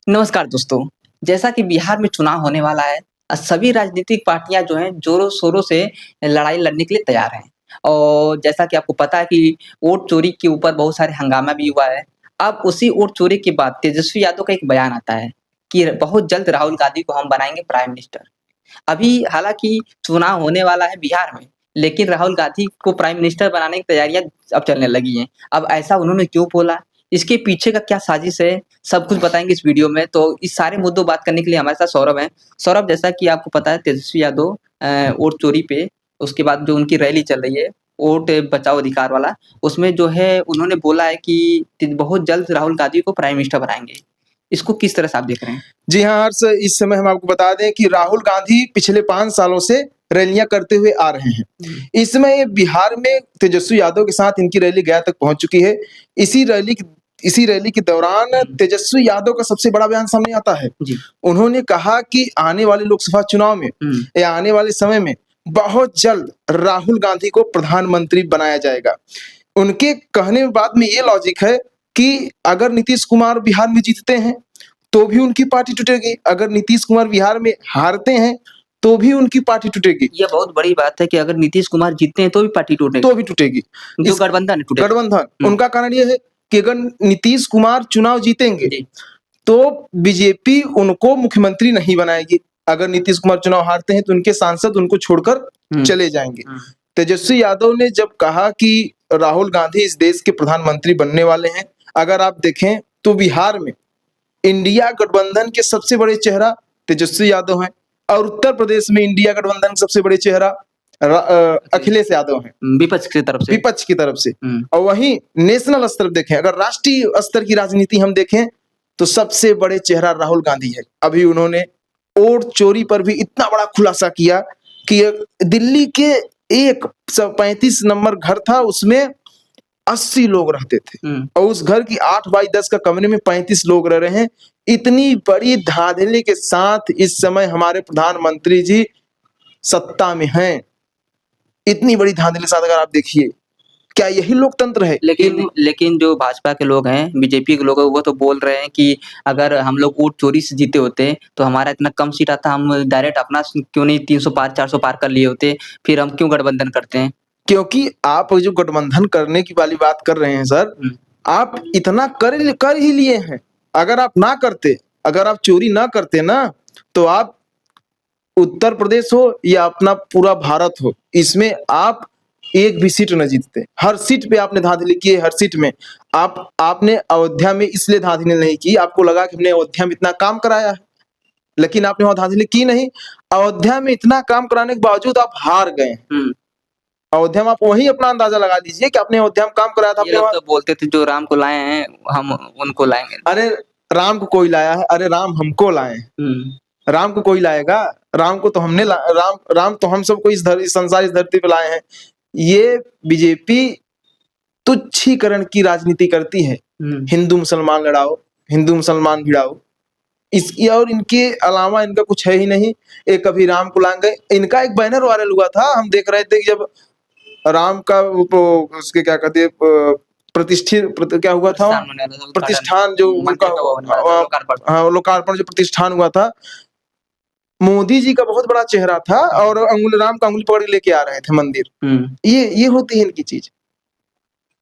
नमस्कार दोस्तों। जैसा कि बिहार में चुनाव होने वाला है सभी राजनीतिक पार्टियाँ जो हैं ज़ोरों-शोरों से लड़ाई लड़ने के लिए तैयार हैं। और जैसा कि आपको पता है कि वोट चोरी के ऊपर बहुत सारे हंगामा भी हुआ है। अब उसी वोट चोरी के बाद तेजस्वी यादव का एक बयान आता है कि बहुत जल्द राहुल गांधी को हम बनाएँगे प्राइम मिनिस्टर। अभी हालाँकि चुनाव होने वाला है बिहार में, लेकिन राहुल गांधी को प्राइम मिनिस्टर बनाने की तैयारियाँ अब चलने लगी हैं। अब ऐसा उन्होंने क्यों बोला? इसके पीछे का क्या साजिश है? सब कुछ बताएँगे इस वीडियो में। तो इस सारे मुद्दों बात करने के लिए हमारे साथ सौरभ हैं। सौरभ, जैसा कि आपको पता है तेजस्वी यादव वोट चोरी पे उसके बाद जो उनकी रैली चल रही है, वोट बचाओ अधिकार वाला, उसमें जो है उन्होंने बोला है कि बहुत जल्द राहुल गांधी को प्राइम मिनिस्टर बनाएँगे। इसको किस तरह से आप देख रहे हैं? जी हाँ हर्ष, इस समय हम आपको बता दें कि राहुल गांधी पिछले 5 सालों से रैलियां करते हुए आ रहे हैं। इस समय ये बिहार में तेजस्वी यादव के साथ इनकी रैली गया तक पहुंच चुकी है। इसी रैली के दौरान तेजस्वी यादव का सबसे बड़ा बयान सामने आता है। उन्होंने कहा कि आने वाले लोकसभा चुनाव में या आने वाले समय में बहुत जल्द राहुल गांधी को प्रधानमंत्री बनाया जाएगा। उनके कहने में बाद में ये लॉजिक है कि अगर नीतीश कुमार बिहार में जीतते हैं तो भी उनकी पार्टी टूटेगी, अगर नीतीश कुमार बिहार में हारते हैं तो भी उनकी पार्टी टूटेगी। ये बहुत बड़ी बात है कि अगर नीतीश कुमार जीतते हैं तो भी पार्टी टूटेगी। तो भी टूटेगी। जो गठबंधन टूटेगा। गठबंधन उनका कारण ये है कि अगर नीतीश कुमार चुनाव जीतेंगे तो बीजेपी उनको मुख्यमंत्री नहीं बनाएगी। अगर नीतीश कुमार चुनाव हारते हैं तो उनके सांसद उनको छोड़कर चले जाएंगे। तेजस्वी यादव ने जब कहा कि राहुल गांधी इस देश के प्रधानमंत्री बनने वाले हैं, अगर आप देखें तो बिहार में इंडिया गठबंधन के सबसे बड़े चेहरा तेजस्वी यादव हैं और उत्तर प्रदेश में इंडिया गठबंधन के सबसे बड़े चेहरा अखिलेश यादव हैं, विपक्ष की तरफ से। और वहीं नेशनल स्तर देखें, अगर राष्ट्रीय स्तर की राजनीति हम देखें तो सबसे बड़े चेहरा राहुल गांधी है। अभी उन्होंने वोट चोरी पर भी इतना बड़ा खुलासा किया कि दिल्ली के एक 35 नंबर घर था, उसमें 80 लोग रहते थे और उस घर की 8 बाई 10 का कमरे में 35 लोग रह रहे हैं। इतनी बड़ी धांधली के साथ इस समय हमारे प्रधानमंत्री जी सत्ता में हैं। इतनी बड़ी धांधली के साथ अगर आप देखिए, क्या यही लोकतंत्र है? लेकिन जो भाजपा के लोग हैं, बीजेपी के लोग हैं, वो तो बोल रहे हैं कि अगर हम लोग वोट चोरी से जीते होते तो हमारा इतना कम सीट आता, हम डायरेक्ट अपना क्यों नहीं 300 पार 400 पार कर लिए होते, फिर हम क्यों गठबंधन करते हैं? क्योंकि आप जो गठबंधन करने की वाली बात कर रहे हैं सर, आप इतना कर ही लिए हैं। अगर आप ना करते, अगर आप चोरी ना करते ना, तो आप उत्तर प्रदेश हो या अपना पूरा भारत हो, इसमें आप एक भी सीट न जीतते। हर सीट पे आपने धांधली की है। हर सीट में आपने अयोध्या में इसलिए धांधली नहीं की, आपको लगा कि हमने अयोध्या में इतना काम कराया है, लेकिन आपने वहां धांधली की नहीं। अयोध्या में इतना काम कराने के बावजूद आप हार गए। अयोध्या में आप वही अपना अंदाजा लगा लीजिए कि आपने अयोध्या में काम कराया था। ये लोग तो बोलते थे जो राम को लाए हैं हम उनको लाएंगे। अरे राम को कोई लाया है? अरे राम हमको लाए। राम को कोई लाएगा? राम को तो हमने राम तो हम सबको इस संसार इस धरती पे लाए हैं। ये बीजेपी तुच्छीकरण की राजनीति करती है। हिंदू मुसलमान लड़ाओ, हिंदू मुसलमान भिड़ाओ, इसकी और इनके अलावा इनका कुछ है ही नहीं। एक कभी राम को लाएंगे, इनका एक बैनर वायरल हुआ था, हम देख रहे थे कि जब राम का उसके क्या कहते हैं प्रतिष्ठित क्या हुआ था, प्रतिष्ठान जो उनका लोकार्पण जो प्रतिष्ठान हुआ था, मोदी जी का बहुत बड़ा चेहरा था और राम का अंगुली पकड़ के लेके आ रहे थे मंदिर। ये होती है इनकी चीज।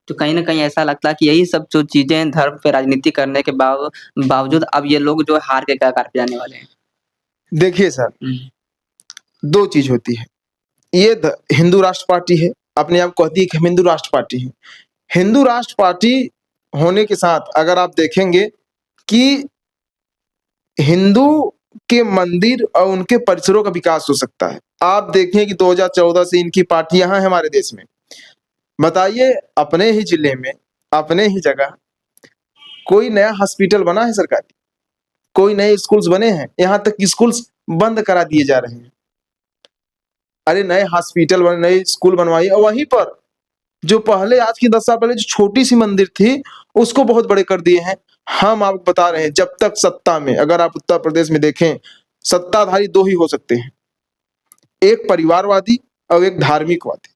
तो कहीं ना कहीं ऐसा लगता है कि यही सब जो चीजें धर्म पे राजनीति करने के बावजूद अब ये लोग जो हार के कगार पे जाने वाले हैं। देखिए सर, दो चीज होती है। ये हिंदू राष्ट्र पार्टी है, अपने आप कहती है कि हम हिंदू राष्ट्र पार्टी है। हिंदू राष्ट्र पार्टी होने के साथ अगर आप देखेंगे कि हिंदू के मंदिर और उनके परिसरों का विकास हो सकता है। आप देखें कि 2014 से इनकी पार्टी यहाँ है हमारे देश में। बताइए, अपने ही जिले में, अपने ही जगह कोई नया हॉस्पिटल बना है सरकारी? कोई नए स्कूल्स बने हैं? यहाँ तक कि स्कूल्स बंद करा दिए जा रहे हैं। अरे नए हॉस्पिटल बने, नए स्कूल बनवाइए। और वहीं पर जो पहले, आज की 10 साल पहले जो छोटी सी मंदिर थी, उसको बहुत बड़े कर दिए हैं। हम आपको बता रहे हैं, जब तक सत्ता में, अगर आप उत्तर प्रदेश में देखें, सत्ताधारी दो ही हो सकते हैं, एक परिवारवादी और एक धार्मिकवादी।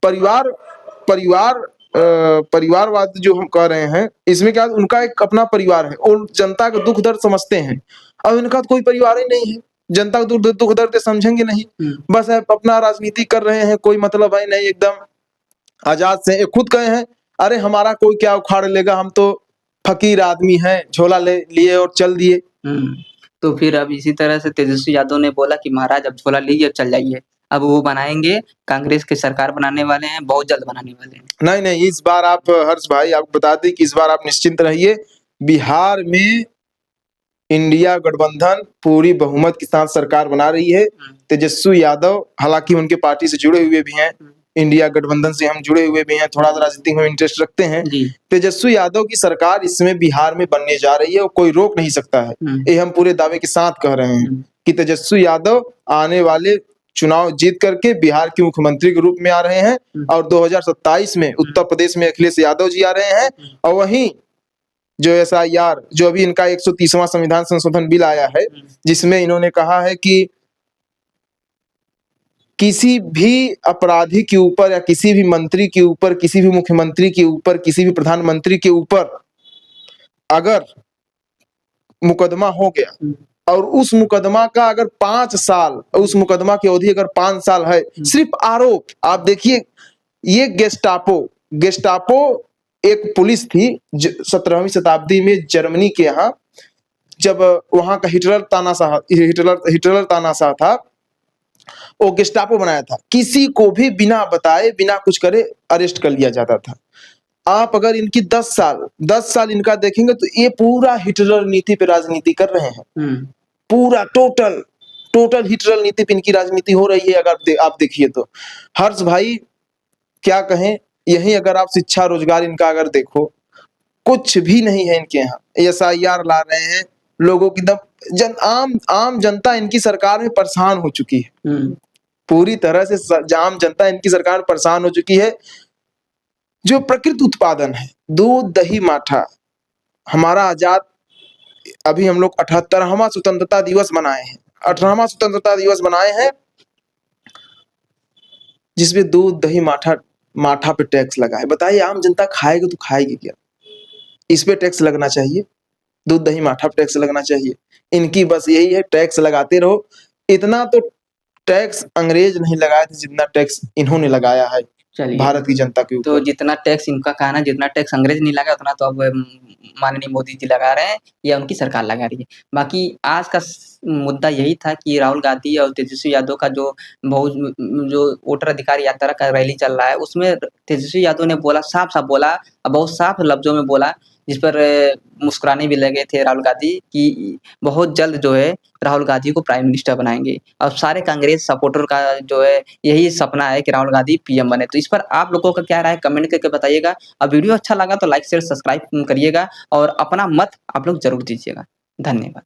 परिवार परिवारवाद जो हम कह रहे हैं, इसमें क्या उनका एक अपना परिवार है और जनता का दुख दर्द समझते हैं। अब इनका तो कोई परिवार ही नहीं है, जनता का दुख दर्द समझेंगे नहीं, बस अपना राजनीति कर रहे हैं, कोई मतलब है नहीं, एकदम आजाद से। ये खुद कहे हैं, अरे हमारा कोई क्या उखाड़ लेगा, हम तो फकीर आदमी हैं, झोला ले लिए और चल दिए। तो फिर अब इसी तरह से तेजस्वी यादव ने बोला कि महाराज अब झोला लीजिए चल जाइए, अब वो बनाएंगे, कांग्रेस की सरकार बनाने वाले हैं, बहुत जल्द बनाने वाले हैं। नहीं नहीं, इस बार आप हर्ष भाई आपको बता दें कि इस बार आप निश्चिंत रहिए, बिहार में इंडिया गठबंधन पूरी बहुमत के साथ सरकार बना रही है। तेजस्वी यादव हालांकि उनके पार्टी से जुड़े हुए भी हैं, इंडिया गठबंधन से हम जुड़े हुए भी हैं, थोड़ा सा राजनीति में इंटरेस्ट रखते हैं। तेजस्वी यादव की सरकार इसमें बिहार में बनने जा रही है और कोई रोक नहीं सकता है। ये हम पूरे दावे के साथ कह रहे हैं कि तेजस्वी यादव आने वाले चुनाव जीत करके बिहार के मुख्यमंत्री के रूप में आ रहे हैं और 2027 में उत्तर प्रदेश में अखिलेश यादव जी आ रहे हैं। और वहीं जो SIR जो अभी इनका 130वां संविधान संशोधन बिल आया है, जिसमें इन्होंने कहा है कि किसी भी अपराधी के ऊपर या किसी भी मंत्री के ऊपर, किसी भी मुख्यमंत्री के ऊपर, किसी भी प्रधानमंत्री के ऊपर अगर मुकदमा हो गया और उस मुकदमा का अगर 5 साल, उस मुकदमा की अवधि अगर 5 साल है, सिर्फ आरोप, आप देखिए ये गेस्टापो एक पुलिस थी 17वीं शताब्दी में जर्मनी के यहाँ, जब वहां का हिटलर तानाशाह था, वो गेस्टापो बनाया था, किसी को भी बिना बताए बिना कुछ करे अरेस्ट कर लिया जाता था। आप अगर इनकी 10 साल इनका देखेंगे तो ये पूरा हिटलर नीति पे राजनीति कर रहे हैं, पूरा टोटल हिटलर नीति पे इनकी राजनीति हो रही है। अगर आप देखिए तो हर्ष भाई क्या कहें, यही अगर आप शिक्षा रोजगार इनका अगर देखो, कुछ भी नहीं है इनके यहाँ। SIR ला रहे हैं, लोगों की आम जनता इनकी सरकार में परेशान हो चुकी है, पूरी तरह से आम जनता इनकी सरकार में परेशान हो चुकी है। जो प्रकृति उत्पादन है, दूध दही माठा, हमारा आजाद, अभी हम लोग 78वां स्वतंत्रता दिवस मनाए हैं, 18वां स्वतंत्रता दिवस मनाए हैं, जिसमें दूध दही माठा पे टैक्स लगा है। बताइए आम जनता खाएगी तो खाएगी क्या? इस पे टैक्स लगना चाहिए, दूध दही माठा पे टैक्स लगना चाहिए। इनकी बस यही है, टैक्स लगाते रहो। इतना तो टैक्स अंग्रेज नहीं लगाए थे जितना टैक्स इन्होंने लगाया है भारत की जनता के ऊपर। तो जितना टैक्स इनका कहना, जितना टैक्स अंग्रेज नहीं लगा उतना तो अब माननीय मोदी जी लगा रहे हैं या उनकी सरकार लगा रही है। बाकी आज का मुद्दा यही था कि राहुल गांधी और तेजस्वी यादव का जो वोटर अधिकार यात्रा का रैली चल रहा है, उसमें तेजस्वी यादव ने बोला, साफ बोला, बहुत साफ लफ्जों में बोला, जिस पर मुस्कुराने भी लगे थे राहुल गांधी कि बहुत जल्द जो है राहुल गांधी को प्राइम मिनिस्टर बनाएंगे। अब सारे कांग्रेस सपोर्टर का जो है यही सपना है कि राहुल गांधी PM बने। तो इस पर आप लोगों का क्या राय है, कमेंट करके बताइएगा। अब वीडियो अच्छा लगा तो लाइक शेयर सब्सक्राइब करिएगा और अपना मत आप लोग जरूर दीजिएगा। धन्यवाद।